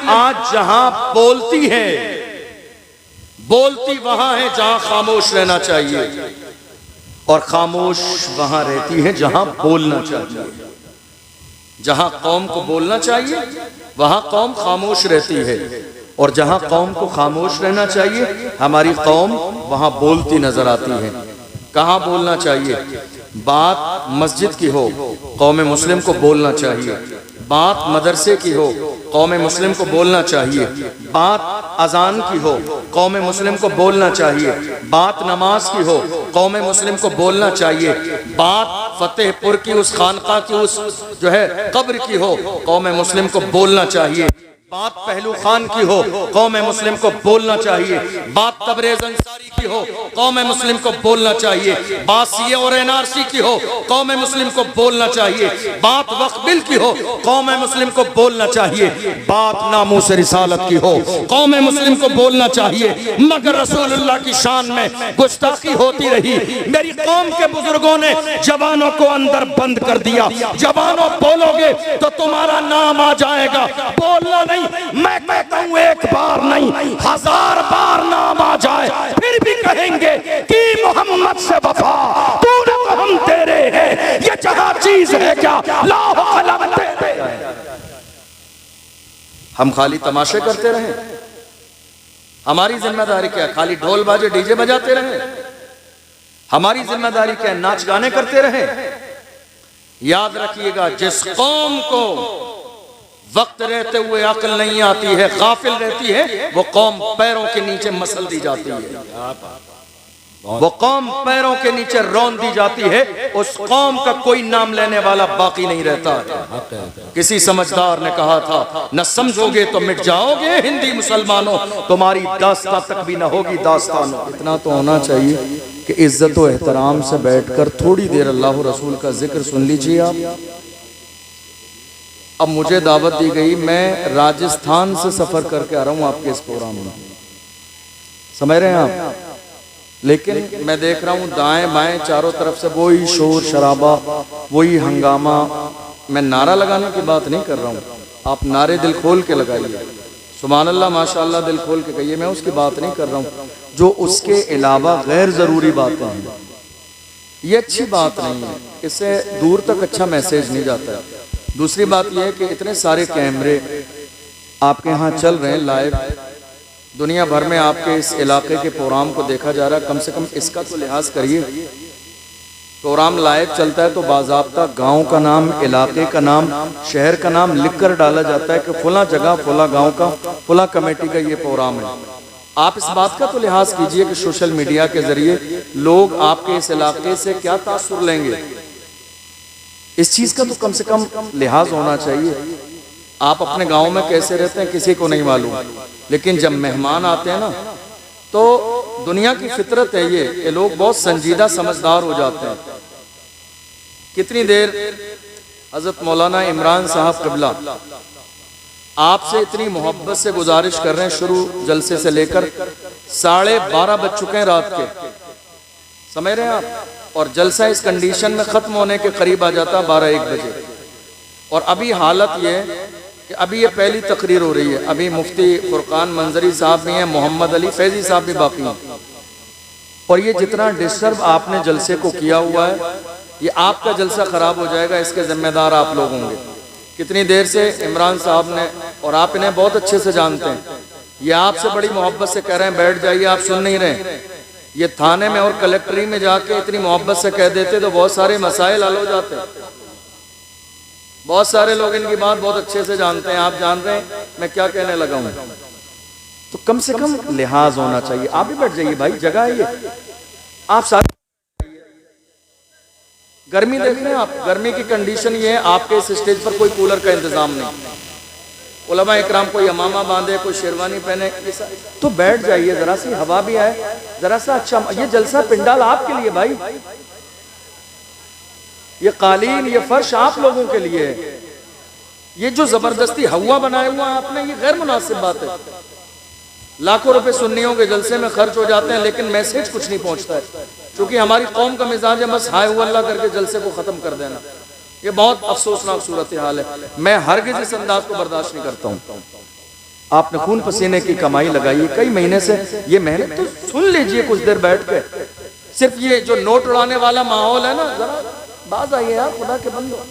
आज जहां बोलती है, बोलती वहां है जहां खामोश रहना चाहिए, और खामोश वहां रहती है जहां बोलना चाहिए। जहां कौम को बोलना चाहिए वहां कौम खामोश रहती है, और जहां कौम को खामोश रहना चाहिए हमारी कौम वहां बोलती नजर आती है। कहाँ बोलना चाहिए? बात मस्जिद की हो, कौम मुस्लिम को बोलना चाहिए। बात मदरसे की हो, कौम मुस्लिम को बोलना चाहिए। बात अजान की हो, कौम मुस्लिम को बोलना चाहिए। बात नमाज की हो, कौम मुस्लिम को बोलना चाहिए। बात फतेहपुर की उस खानका की उस जो है कब्र की हो, कौम मुस्लिम को बोलना चाहिए। बात पहलू खान की हो, कौम मुस्लिम को बोलना चाहिए। बात तबरेज अंसारी की हो, कौम मुस्लिम को बोलना चाहिए। बात सीए और एनआरसी की हो, कौम मुस्लिम को बोलना चाहिए। बात वक्फ बिल की हो, कौम मुस्लिम को बोलना चाहिए। बात नामूस रिसालत की हो, कौम मुस्लिम को बोलना चाहिए। मगर रसूलुल्लाह की शान में गुस्ताखी होती रही। मेरी कौम के बुजुर्गों ने जवानों को अंदर बंद कर दिया। जवानों बोलोगे तो तुम्हारा नाम आ जाएगा, बोलना नहीं। मैं कहता हूं एक बार नहीं 1000 बार नाम आ जाए फिर भी कहेंगे कि मोहम्मद से वफा, तूने तो हम तेरे हैं, ये जगह चीज है क्या? लाहो कलम तेरे। हम खाली तमाशे करते रहे? हमारी जिम्मेदारी क्या? खाली ढोल बाजे डीजे बजाते रहे? हमारी जिम्मेदारी क्या? नाच गाने करते रहे? याद रखिएगा, जिस कौम को वक्त रहते हुए अक्ल नहीं आती है, गाफिल रहती है, वो कौम पैरों के नीचे मसल दी जाती है। वो कौम पैरों के नीचे रौन दी जाती है। उस कौम का कोई नाम लेने वाला बाकी नहीं रहता है। किसी समझदार ने कहा था, न समझोगे तो मिट जाओगे हिंदी मुसलमानों, तुम्हारी दास्तां तक भी न होगी दास्तानों। इतना तो होना चाहिए कि इज्जत और एहतराम से बैठकर थोड़ी देर अल्लाह रसूल का जिक्र सुन लीजिए आप। अब मुझे दावत दी गई, मैं राजस्थान से सफर करके आ रहा हूँ आपके इस प्रोग्राम में, समझ रहे हैं आप? लेकिन मैं देख रहा हूँ दाएं बाएं चारों तरफ से वही शोर शराबा, वही हंगामा। मैं नारा लगाने की बात नहीं कर रहा हूँ, आप नारे दिल खोल के लगाइए, सुभान अल्लाह माशाअल्लाह दिल खोल के कहिए, मैं उसकी बात नहीं कर रहा हूँ। जो उसके अलावा गैर ज़रूरी बातें हैं, ये अच्छी बात नहीं है, इससे दूर तक अच्छा मैसेज नहीं जाता है। दूसरी बात यह है कि इतने सारे कैमरे आपके यहाँ चल रहे हैं लाइव, दुनिया भर में आपके इस इलाके के प्रोग्राम को देखा जा रहा है। कम से कम इसका तो लिहाज करिए। प्रोग्राम लाइव चलता है तो बाज़ाब्ता गांव का नाम, इलाके का नाम, शहर का नाम लिख कर डाला जाता है कि फुला जगह, फुला गांव का, फुला कमेटी का ये प्रोग्राम है। आप इस बात का तो लिहाज कीजिए कि सोशल मीडिया के जरिए लोग आपके इस इलाके से क्या तासुर लेंगे, इस चीज का तो कम से कम लिहाज होना चाहिए। आप अपने गांव में कैसे रहते हैं किसी को नहीं मालूम, लेकिन जब मेहमान आते हैं ना, तो दुनिया की फितरत है ये कि लोग बहुत संजीदा समझदार हो जाते हैं। कितनी देर हजरत मौलाना इमरान साहब क़िबला आपसे इतनी मोहब्बत से गुजारिश कर रहे हैं, शुरू जलसे से लेकर 12:30 बज चुके हैं रात के, समझ रहे हैं आप? और जलसा इस कंडीशन में ख़त्म होने के करीब आ जाता 12-1 बजे। और अभी हालत ये है कि अभी ये पहली तकरीर हो रही है, अभी मुफ्ती फुरकान मंजरी साहब भी हैं, मोहम्मद अली फैजी साहब भी बाकी हैं। और ये जितना डिस्टर्ब आपने जलसे को किया हुआ है, ये आपका जलसा ख़राब हो जाएगा, इसके ज़िम्मेदार आप लोग होंगे। कितनी देर से इमरान साहब ने, और आप इन्हें बहुत अच्छे से जानते हैं, ये आपसे बड़ी मोहब्बत से कह रहे हैं बैठ जाइए, आप सुन नहीं रहे। ये थाने में और कलेक्ट्री में जाके इतनी मोहब्बत से कह देते तो बहुत सारे मसाइल हल हो जाते हैं। बहुत सारे लोग इनकी बात बहुत अच्छे से जानते हैं, आप जान रहे हैं मैं क्या कहने लगा हूं। तो कम से कम लिहाज होना चाहिए। आप भी बैठ जाइए भाई, जगह है ये, आप सारे। गर्मी देख रहे हैं आप, गर्मी की कंडीशन ये है, आपके इस स्टेज पर कोई कूलर का इंतजाम नहीं। उलमा इकराम कोई अमामा बांधे, कोई शेरवानी पहने, तो बैठ जाइए, जरा सी हवा भी आए, जरा सा अच्छा। ये जलसा पिंडाल आपके लिए भाई, ये कालीन, ये फर्श आप लोगों के लिए है। ये जो जबरदस्ती हवा बनाया हुआ आपने, ये गैर मुनासिब बात है। लाखों रुपए सुन्नियों के जलसे में खर्च हो जाते हैं, लेकिन मैसेज कुछ नहीं पहुंचता है, क्योंकि हमारी कौम का मिजाज है बस हाय अल्लाह करके जलसे को खत्म कर देना। ये बहुत अफसोसनाक सूरत हाल है। मैं हरगिज़ इस अंदाज को बर्दाश्त नहीं करता हूँ। आपने खून पसीने की कमाई लगाई है कई महीने से, ये मेहनत तो सुन लीजिए कुछ देर बैठ के। सिर्फ ये जो नोट उड़ाने वाला माहौल है ना, जरा बाज आइए यार, खुदा के बंदो,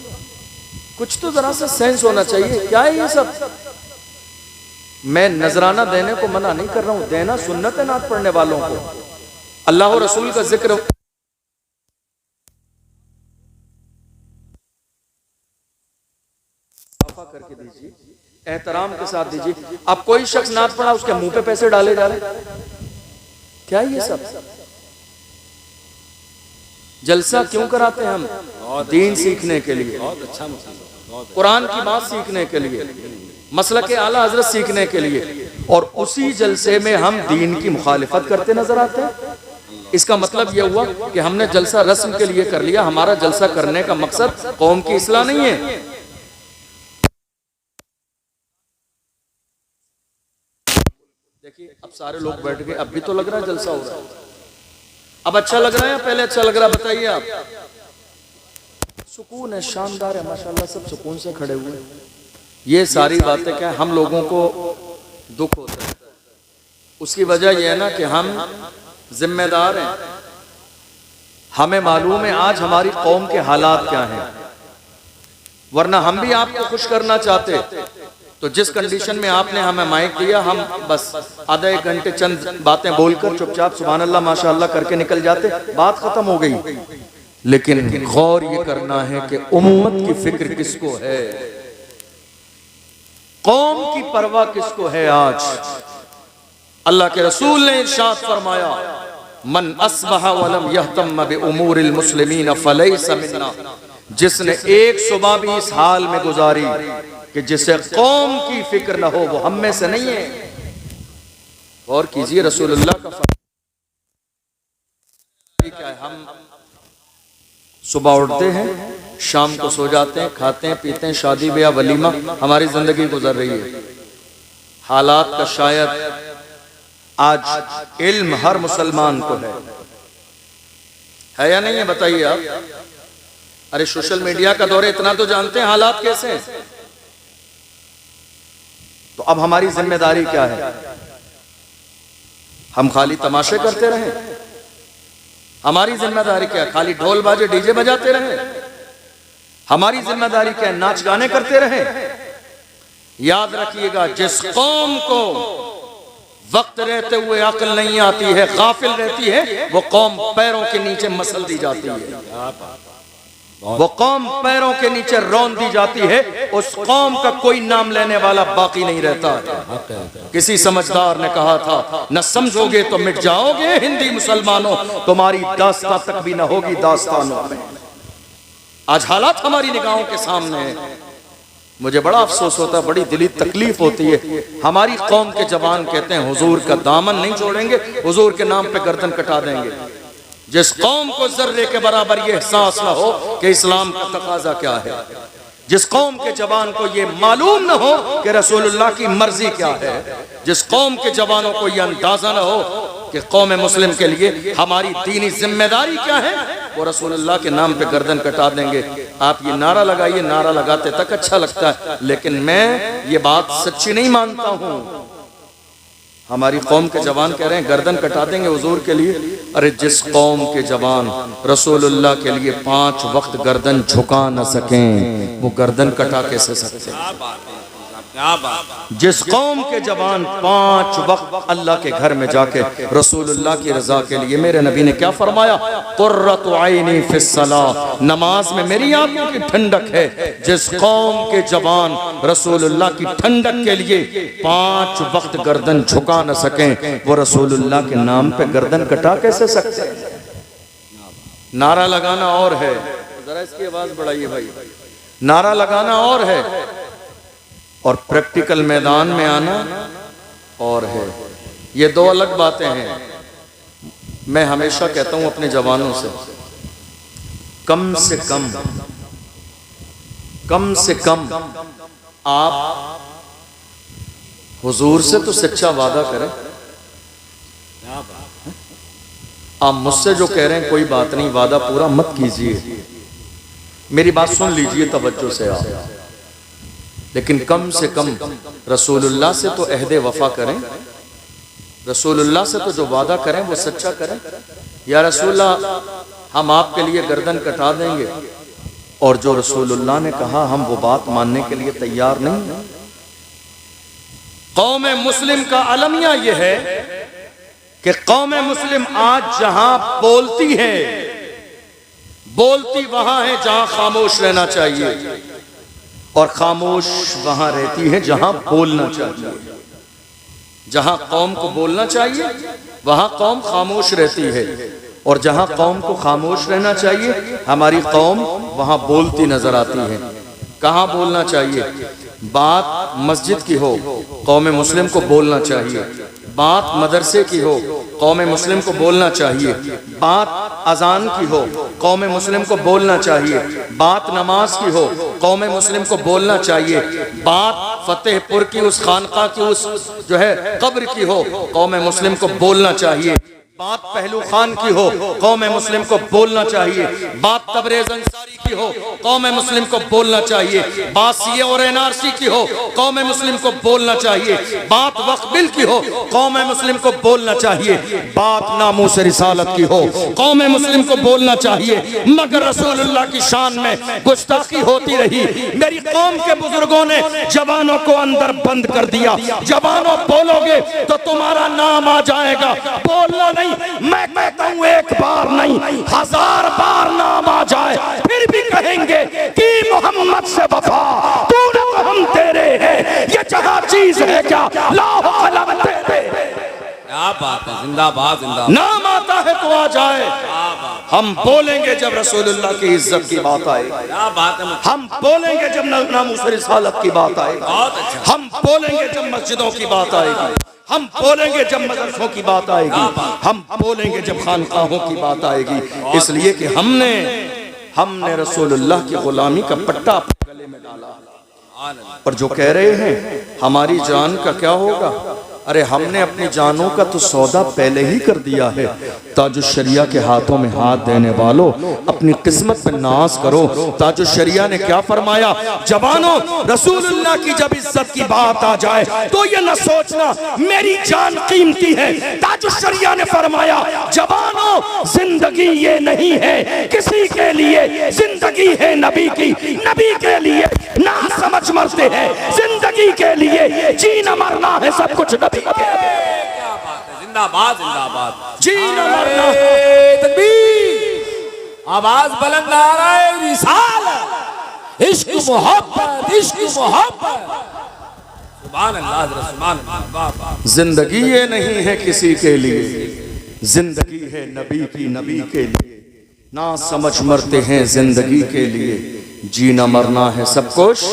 कुछ तो जरा सा सेंस होना चाहिए। क्या है ये सब? मैं नजराना देने को मना नहीं कर रहा हूं, देना सुन्नत है नात पढ़ने वालों को। अल्लाह और रसूल का जिक्र करके दीजिए, एहतराम के साथ दीजिए। अब कोई शख्स नात पढ़ा, उसके मुंह पे पैसे डाले जा रहे, क्या ये सब? जलसा क्यों कराते हैं हम? दीन सीखने के लिए, कुरान की बात सीखने के लिए, मसलक के आला हजरत सीखने के लिए, और उसी जलसे में हम दीन की मुखालिफत करते नजर आते हैं। इसका मतलब यह हुआ कि हमने जलसा रस्म के लिए कर लिया, हमारा जलसा करने का मकसद कौम की इस्लाह नहीं है। देखिए अब सारे लोग बैठ गए, अब भी तो लग रहा है जलसा हो रहा है। अब अच्छा लग रहा है या पहले अच्छा लग रहा है? बताइए आप। सुकून है, शानदार है, माशाल्लाह, सब सुकून से खड़े हुए। ये सारी बातें क्या है, हम लोगों को दुख होता है। उसकी वजह यह है ना कि हम जिम्मेदार हैं, हमें मालूम है आज हमारी कौम के हालात क्या हैं, वरना हम भी आपको खुश करना चाहते। तो जिस कंडीशन में आपने हमें माइक दिया, हम बस आधा एक घंटे चंद बातें बोलकर चुपचाप सुभान अल्लाह माशाअल्लाह करके निकल जाते, बात खत्म हो गई। लेकिन गौर ये करना है कि उम्मत की फिक्र किसको है, कौम की परवाह किसको है। आज अल्लाह के रसूल ने इरशाद फरमाया, मन अस्बहा वलम यहतम बि उमूरिल मुस्लिमीन फलैसा मिन्ना, जिसने एक सुबह भी इस हाल में गुजारी कि जिसे कौम की फिक्र न हो, वो हम में से नहीं है। और कीजिए रसूलुल्लाह का क्या है, हम सुबह उठते हैं, शाम को सो जाते हैं, खाते हैं पीते हैं, शादी ब्याह वलीमा, हमारी जिंदगी गुजर रही है। हालात का शायद आज इल्म हर मुसलमान को है या नहीं है? बताइए आप। अरे सोशल मीडिया का दौर है, इतना तो जानते हैं हालात कैसे हैं। तो अब हमारी जिम्मेदारी क्या है? हम खाली तमाशे करते रहें? हमारी जिम्मेदारी क्या है? खाली ढोल बाजे डीजे बजाते रहें? हमारी जिम्मेदारी क्या है? नाच गाने करते रहें? याद रखिएगा, जिस कौम को वक्त रहते हुए अक्ल नहीं आती है, गाफिल रहती है, वो कौम पैरों के नीचे मसल दी जाती है, वो कौम पैरों के नीचे रौंद दी जाती है। उस कौम का कोई नाम लेने वाला बाकी नहीं रहता है। किसी समझदार ने कहा था, न समझोगे तो मिट जाओगे हिंदी मुसलमानों, तुम्हारी दास्तां तक भी न होगी दास्तानों में। आज हालात हमारी निगाहों के सामने है। मुझे बड़ा अफसोस होता है, बड़ी दिली तकलीफ होती है। हमारी कौम के जवान कहते हैं हुजूर का दामन नहीं छोड़ेंगे, हुजूर के नाम पे गर्दन कटा देंगे। जिस कौम को जर्रे के बराबर ये एहसास ना हो कि इस्लाम का तकाजा क्या है, जिस कौम के जवान को ये मालूम ना हो कि रसूलुल्लाह की मर्जी क्या है, जिस कौम के जवानों को ये अंदाजा ना हो कि कौम मुस्लिम के लिए हमारी दीनी जिम्मेदारी क्या है, वो रसूलुल्लाह के नाम पे गर्दन कटा देंगे। आप ये नारा लगाइए, नारा लगाते तक अच्छा लगता है, लेकिन मैं ये बात सच्ची नहीं मानता हूँ। हमारी कौम के जवान कह रहे हैं गर्दन कटा देंगे हुजूर के लिए। अरे जिस कौम के जवान रसूलुल्लाह के लिए 5 वक्त गर्दन झुका न सकें, वो गर्दन कटा कैसे सकते हैं? जिस कौम के जवान 5 वक्त अल्लाह के घर में जाके रसूलुल्लाह की रजा के लिए, मेरे नबी ने क्या फरमाया, कुर्रतु ऐनी फिस्सलाह, नमाज में मेरी आंखों की ठंडक है। जिस कौम के जवान रसूलुल्लाह की ठंडक के लिए 5 वक्त गर्दन झुका न सकें, वो रसूलुल्लाह के नाम पे गर्दन कटा कैसे सकते हैं? नारा लगाना और है, जरा इसकी आवाज बढ़ाइए भाई। नारा लगाना और है, और प्रैक्टिकल मैदान में आना और है। ये 2 अलग बातें हैं। मैं हमेशा कहता हूं अपने जवानों से, कम से कम आप हुजूर से तो सच्चा वादा करें। आप मुझसे जो कह रहे हैं कोई बात नहीं, वादा पूरा मत कीजिए। मेरी बात सुन लीजिए तवज्जो से। आप लेकिन कम से कम रसूलुल्लाह से तो अहदे वफा करें, रसूलुल्लाह से तो जो वादा करें वो सच्चा करें। या रसूलुल्लाह हम आपके लिए गर्दन कटा देंगे, और जो रसूलुल्लाह ने कहा हम वो बात मानने के लिए तैयार नहीं हैं। कौम मुस्लिम का अलमिया ये है कि कौम मुस्लिम आज जहां बोलती है, बोलती वहां है जहां खामोश रहना चाहिए, और खामोश वहां रहती है जहां बोलना चाहिए। जहां कौम को बोलना चाहिए वहां कौम खामोश रहती है, और जहां कौम को खामोश रहना चाहिए हमारी कौम वहां बोलती नजर आती है। कहां बोलना चाहिए? बात मस्जिद की हो, कौम मुस्लिम को बोलना चाहिए। बात मदरसे की हो, कौम मुस्लिम को बोलना चाहिए। बात अजान की हो, कौम मुस्लिम को बोलना चाहिए। बात नमाज की हो, कौम मुस्लिम को बोलना चाहिए। बात फतेहपुर की उस खानका की उस जो है कब्र की हो, कौम मुस्लिम को बोलना चाहिए। बात पहलू खान की हो, कौम मुस्लिम को बोलना चाहिए। बात तबरेज़ अंसारी की हो, कौम मुस्लिम को बोलना चाहिए। बात सीए और एनआरसी की हो, कौम मुस्लिम को बोलना चाहिए। बात वक्फ बिल की हो, कौम मुस्लिम को बोलना चाहिए। बात नामूस रिसालत की हो, कौम मुस्लिम को बोलना चाहिए। मगर रसूलुल्लाह की शान में गुस्ताखी होती रही। मेरी कौम के बुजुर्गों ने जवानों को अंदर बंद कर दिया। जवानों बोलोगे तो तुम्हारा नाम आ जाएगा, बोलना नहीं। मैं कहता हूं एक बार नहीं 1000 बार नाम आ जाए फिर भी कहेंगे कि मोहम्मद से वफा, तूने तो हम तेरे हैं, ये जगह चीज है क्या? लाहो कलम तेरे। क्या बात है, जिंदाबाद जिंदाबाद। नाम आता है तो आ जाए। हम बोलेंगे जब रसूलुल्लाह की इज्जत की बात आए, क्या बात है। हम बोलेंगे जब नामूस रिसालत की बात आएगी। बहुत अच्छा। हम बोलेंगे जब मस्जिदों की बात आएगी। हम बोलेंगे जब मदरसों की बात आएगी। हम बोलेंगे जब खानकाहों की बात आएगी। इसलिए कि हमने रसूलुल्लाह की गुलामी का पट्टा अपने गले में डाला। और जो कह रहे हैं हमारी जान का क्या होगा, अरे हमने अपनी जानों का तो सौदा पहले ही कर दिया है। ताजु शरिया के हाथों में हाथ देने वालों, अपनी किस्मत पे नाज करो। ताजु शरिया ने क्या फरमाया? जवानों, रसूलुल्लाह की जब इज्जत की बात आ जाए तो ये न सोचना मेरी जान कीमती है। ताजु शरिया ने फरमाया, जवानों, जिंदगी ये नहीं है किसी के लिए, जिंदगी है नबी की, नबी के लिए ना समझ मरते हैं, जिंदगी के लिए जीना मरना है सब कुछ नबी। क्या बात है, जिंदाबाद जिंदाबाद। जीना मरना तकबीर, आवाज बुलंद आ रहा है, रिसालत, इश्क मोहब्बत, इश्क मोहब्बत। सुभान अल्लाह, सुभान अल्लाह। जिंदगी ये नहीं है किसी के लिए, जिंदगी है नबी की, नबी के लिए। ना समझ मरते हैं जिंदगी के लिए, जीना मरना है सब कुछ।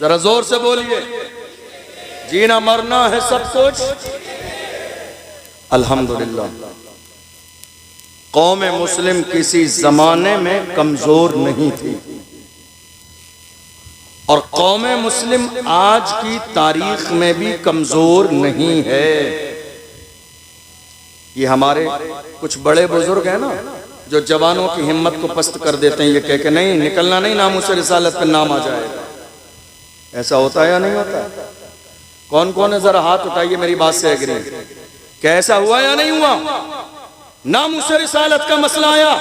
जरा जोर से बोलिए, जीना मरना है सब कुछ। अल्हम्दुलिल्लाह, कौम मुस्लिम किसी जमाने में कमजोर नहीं थी, और कौम मुस्लिम आज की तारीख में भी कमजोर नहीं है। ये हमारे कुछ बड़े बुजुर्ग हैं ना, जो जवानों की हिम्मत को पस्त कर देते हैं, ये कह के नहीं निकलना नहीं, नामूस रिसालत पे नाम आ जाएगा। ऐसा होता है या नहीं होता? कौन कौन है जरा हाथ उठाइए, मेरी बात से एग्री। कैसा हुआ या नहीं हुआ? नामूस रिसालत का मसला आया,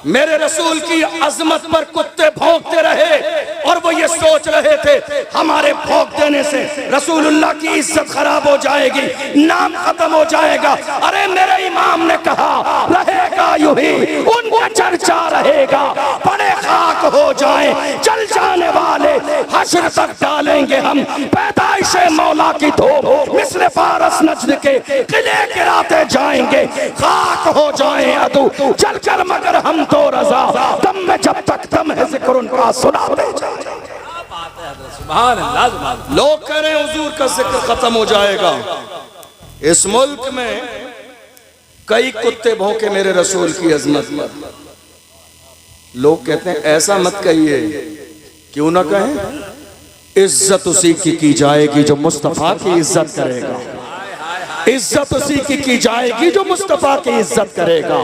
मेरे रसूल की अजमत पर कुत्ते भौंकते रहे, और वो ये सोच रहे थे हमारे भौंक देने से रसूलुल्लाह की इज्जत खराब हो जाएगी, नाम खत्म हो जाएगा। अरे मेरे इमाम ने कहा रहेगा यूं ही, उनका चर्चा रहेगा, बड़े खाक हो जाएं, चल जाने वाले हश्र तक डालेंगे हम पैदाइशे मौला की धूप, मिस्र फारस नजद के किले गिराते जाएंगे, खाक हो जाएं अदू चल कर, मगर हम तो रजा दम में जब तक दम है जिक्र उनका सुनाते जाएं। सुभान अल्लाह, सुभान अल्लाह। लोग कह रहे हैं हुजूर का जिक्र खत्म हो जाएगा। इस मुल्क में कई कुत्ते भौंके मेरे रसूल की अजमत पर। लोग कहते हैं ऐसा मत कहिए, क्यों ना कहें? इज्जत उसी की जाएगी जो मुस्तफा की इज्जत करेगा। इज्जत उसी की जाएगी जो मुस्तफा की इज्जत करेगा।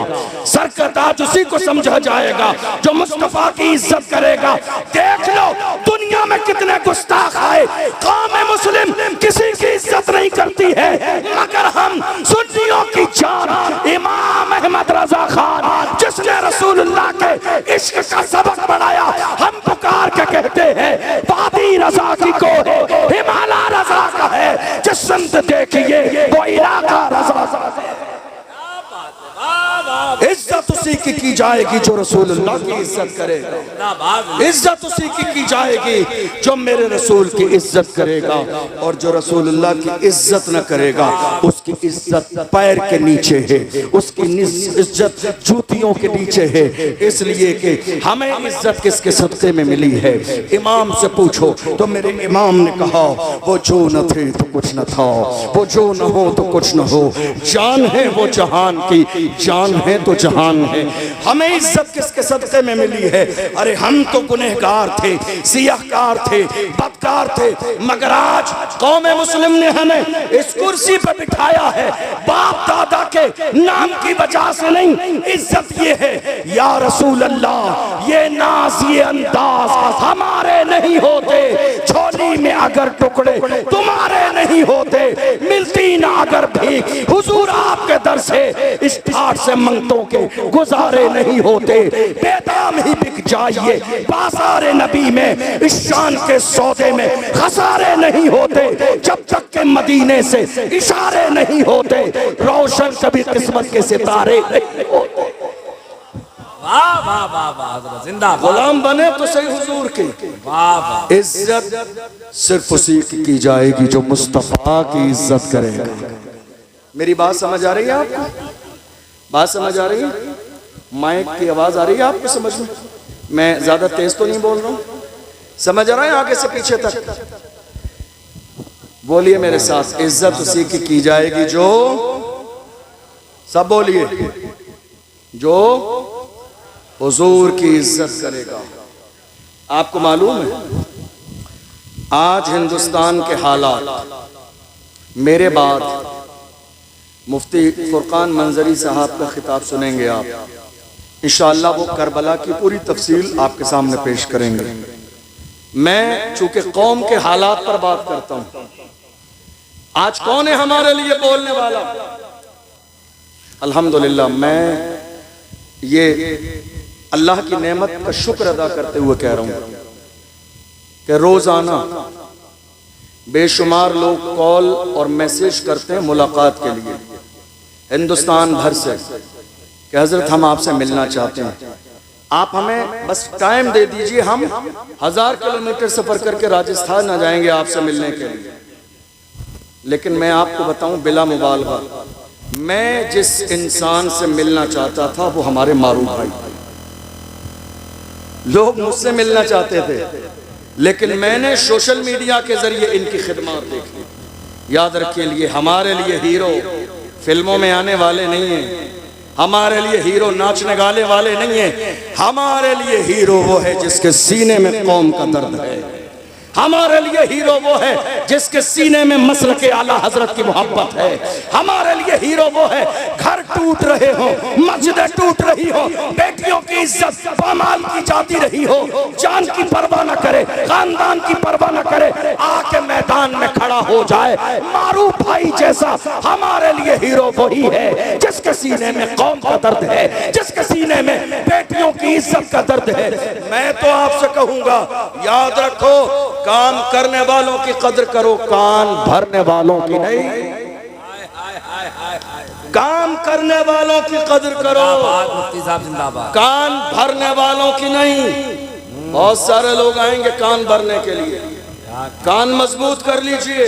सरकताज उसी को समझा जाएगा जो मुस्तफा की इज्जत करेगा। देख लो दुनिया में कितने गुस्ताख आए, कौम मुस्लिम किसी की इज्जत नहीं करती है, मगर हम सुन्नियों की जान इमाम अहमद रजा खान जिसने रसूलुल्लाह के इश्क का सबक बढ़ाया, हम पुकार के कहते हैं वादी रजा की को है, हिमालय रजा का है, जिस संत देखिए वो इलाका रजा है। इज्जत उसी की जाएगी जो रसूलुल्लाह की इज्जत करेगा। इज्जत उसी की जाएगी जो मेरे रसूल की इज्जत करेगा, और जो रसूलुल्लाह की इज्जत न करेगा उसकी इज्जत पैर के नीचे है, उसकी इज्जत जूतियों के नीचे है। इसलिए कि हमें इज्जत किसके सदक़े में मिली है? इमाम से पूछो तो मेरे इमाम ने कहा वो जो न थे तो कुछ न था, वो जो न हो तो कुछ न हो, जान है वो जहान की, जान है तो जहान है। हमें इज्जत किसके सदक़े में मिली है? अरे हम तो गुनहगार थे, सियाहकार थे, बदकार थे, मगर आज कौम मुस्लिम ने हमें इस कुर्सी पर बिठाया है बाप दादा के नाम की वजह से नहीं। इज्जत ये है या रसूल अल्लाह, ये नाज ये अंदाज हमारे नहीं होते, झोली में अगर टुकड़े तुम्हारे नहीं होते, मिलती ना अगर भीख हुजूर आपके दर से, इस ठाट से मंगतों के गुजारे नहीं होते, बेदाम ही बिक जाइए बाज़ारे नबी में, इस शान के सौदे में खसारे नहीं होते, जब तक के मदीने से इशारे नहीं होते, रोशन कभी किस्मत के सितारे नहीं होते। वाह वाह वाह वाह, जिंदाबाद। गुलाम बने तो सही हुजूर के। वाह वाह। इज्जत सिर्फ उसी की जाएगी जो मुस्तफा की इज्जत करेगा। मेरी बात समझ आ रही है आपको? बात समझ आ रही है? माइक की आवाज आ रही है आपको समझ में? मैं ज्यादा तेज तो नहीं बोल रहा हूँ? समझ आ रहा है आगे से पीछे तक? बोलिए मेरे साथ, इज्जत उसी की जाएगी जो, सब बोलिए, जो हुजूर की इज्जत करेगा। आपको मालूम है आज हिंदुस्तान के हालात, मेरे बाद मुफ्ती फुरकान मंजरी साहब का खिताब सुनेंगे आप, इंशाअल्लाह वो करबला की पूरी तफसील आपके सामने पेश करेंगे। मैं चूंकि कौम के हालात पर बात करता हूं, आज कौन है हमारे लिए बोलने वाला? अल्हम्दुलिल्लाह, मैं ये अल्लाह की नेमत का शुक्र अदा करते हुए कह रहा हूं कि रोजाना बेशुमार लोग कॉल और मैसेज करते हैं मुलाकात के लिए हिंदुस्तान भर से कि हजरत हम आपसे मिलना चाहते हैं, आप हमें बस टाइम दे दीजिए, हम 1000 किलोमीटर सफर करके राजस्थान आ जाएंगे आपसे मिलने के लिए। लेकिन मैं आपको बताऊं बिला मुबालगा, मैं जिस इंसान से मिलना चाहता था वो हमारे मारूफ भाई। लोग मुझसे मिलना चाहते थे, लेकिन मैंने सोशल मीडिया के जरिए इनकी खिदमत देखी। याद रखिए, लिए हमारे लिए हीरो फिल्मों में आने वाले नहीं हैं, हमारे लिए हीरो नाचने गाने वाले नहीं हैं, हमारे लिए हीरो वो है जिसके सीने में कौम का दर्द है, हमारे लिए हीरो वो है जिसके सीने में मसलक आला हजरत की मोहब्बत है, हमारे लिए हीरो वो है घर टूट रहे हो, मस्जिदें टूट रही हो, बेटियों की इज्जत पामाल की जाती रही हो, जान की परवाह न करे, खानदान की परवाह न करे, आके मैदान में खड़ा हो जाए मारूफ भाई जैसा। हमारे लिए हीरो वही है जिसके सीने में कौम का दर्द है, जिसके सीने में बेटियों की इज्जत का दर्द है। मैं तो आपसे कहूंगा, याद रखो, काम करने वालों की कद्र करो, कान भरने वालों की नहीं। काम करने वालों की कद्र करो, मुफ्ती साहब जिंदाबाद। कान भरने वालों की नहीं। बहुत सारे लोग आएंगे कान भरने के लिए, कान मजबूत कर लीजिए।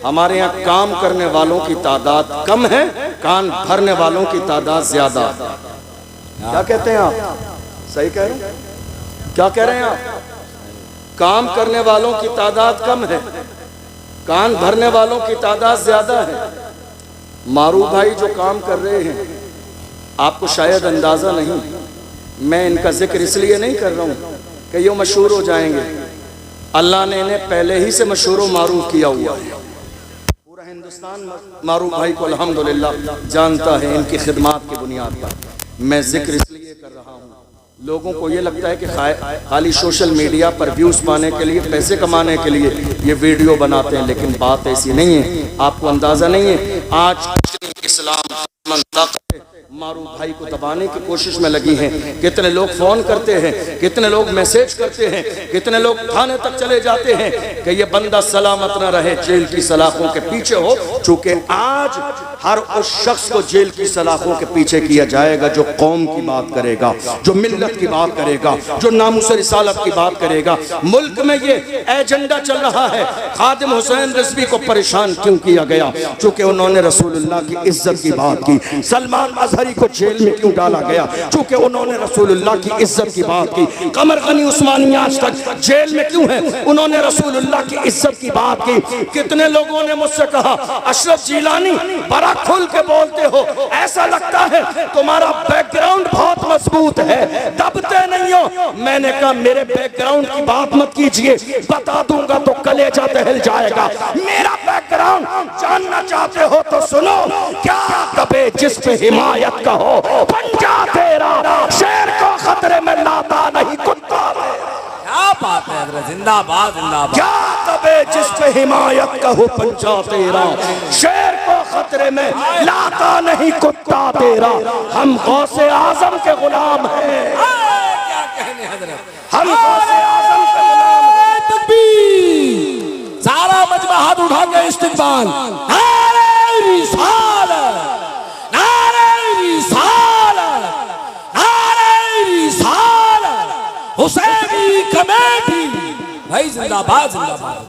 हमारे यहाँ काम करने वालों की तादाद कम है, कान भरने वालों की तादाद ज्यादा। क्या कहते हैं आप? सही कह रहे हैं? क्या कह रहे हैं आप? काम करने वालों की तादाद कम है, कान भरने वालों की तादाद ज्यादा है। मारू भाई जो काम कर रहे हैं, आपको शायद अंदाजा नहीं, मैं इनका जिक्र इसलिए नहीं कर रहा हूं कि ये मशहूर हो जाएंगे। अल्लाह ने इन्हें पहले ही से मशहूर व मारूफ किया हुआ है। पूरा पूरा हिंदुस्तान मारूफ भाई को अल्हम्दुलिल्लाह जानता है इनकी खिदमात की बुनियाद पर। मैं जिक्र इसलिए कर रहा हूँ, लोगों को ये लगता है कि खाली सोशल मीडिया पर व्यूज पाने के लिए, पैसे कमाने के लिए ये वीडियो बनाते हैं, लेकिन बात ऐसी नहीं है। आपको अंदाजा नहीं है आज इस्लाम मारूफ भाई को दबाने की कोशिश में लगी हैं। कितने लोग फोन करते हैं, कितने लोग मैसेज करते हैं, कितने लोग थाने तक चले जाते हैं कि ये बंदा सलामत न रहे, जेल की सलाखों के पीछे हो। चूंकि आज हर उस शख्स को जेल की सलाखों के पीछे किया जाएगा जो कौम की बात करेगा, जो मिल्लत की बात करेगा, जो नामुस रिसालत की बात करेगा। मुल्क में ये एजेंडा चल रहा है, खादिम हुसैन रिजवी को परेशान क्यों किया गया? चूंकि उन्होंने रसूलुल्लाह की इज्जत की बात की। सलमान अजहरी को जेल में क्यों डाला गया? चूंकि उन्होंने रसूलुल्लाह की इज्जत की बात की। कमर गनी उस्मानी आज तक जेल में क्यों है? उन्होंने रसूलुल्लाह की इज्जत की बात की। कितने लोगों ने मुझसे कहा, अशरफ जिलानी बड़ा खुल के बोलते हो, ऐसा लगता है तुम्हारा बैकग्राउंड बहुत मजबूत है, दबते नहीं हो। मैंने कहा मेरे बैकग्राउंड की बात मत कीजिए, बता दूंगा तो कलेजा दहल जाएगा। मेरा बैकग्राउंड जानना चाहते हो तो सुनो। क्या दबे जिस पे हिमायत का हो, पंजा तेरा शेर को खतरे में लाता नहीं कुत्ता। क्या बात है हजरत, जिंदाबाद जिंदाबाद। क्या दबे जिस पे हिमायत का हो, पंजा तेरा शेर को खतरे में लाता नहीं कुत्ता तेरा। हम गौसे आजम के गुलाम हैं। क्या कहने हजरत, हम गौसे आजम के गुलाम हैं। तकबीर, सारा मजमा हाथ उठा के इस्तिकबाल। नारे रिसालत, नारे रिसालत, नारे रिसालत। हुसैनी कमेटी भाई जिंदाबाद जिंदाबाद।